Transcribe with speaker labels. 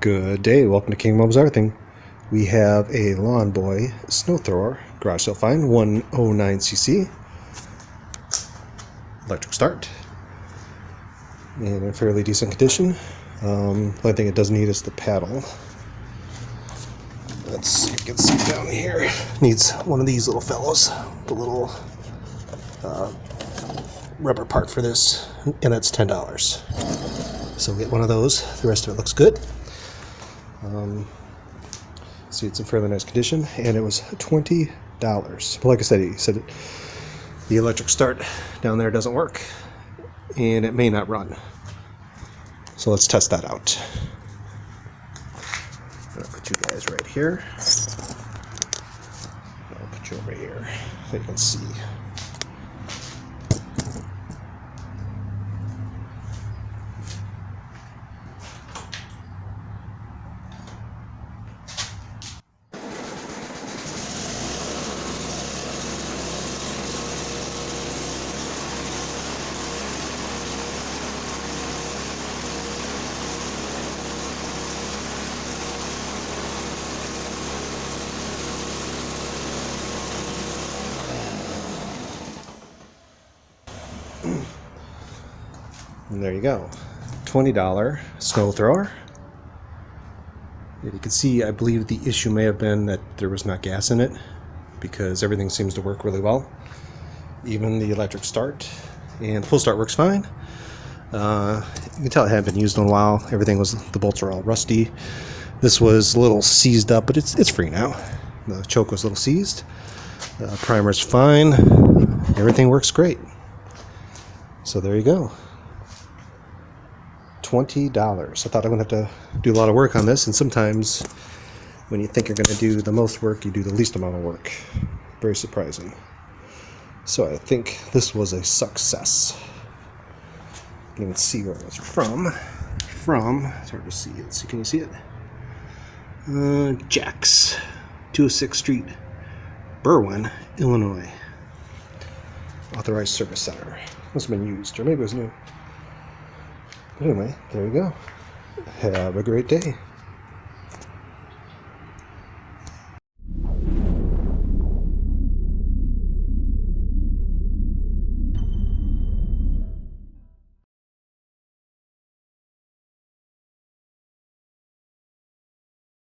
Speaker 1: Good day, welcome to King Mom's Everything. We have a Lawn Boy snow thrower, garage sale find, 109cc, electric start, in fairly decent condition. The only thing it does need is the paddle. Let's see if you can see down here. Needs one of these little fellows, the little rubber part for this, and that's $10. So we'll get one of those. The rest of it looks good. See, it's in fairly nice condition, and it was $20. But like I said, he said the electric start down there doesn't work, and it may not run. So let's test that out. I'll put you guys right here. I'll put you over here so you can see. And there you go, $20 snow thrower. And you can see, I believe the issue may have been that there was not gas in it, because everything seems to work really well. Even the electric start, and full start works fine. You can tell it hadn't been used in a while. The bolts are all rusty. This was a little seized up, but it's free now. The choke was a little seized. Primer's fine. Everything works great. So there you go. $20. I thought I would have to do a lot of work on this, and sometimes when you think you're going to do the most work, you do the least amount of work. Very surprising. So I think this was a success. You can even see where it was from. It's hard to see it. So can you see it? Jack's, 206 Street, Berwyn, Illinois. Authorized service center. Must have been used, or maybe it was new. But anyway, there you go. Have a great day.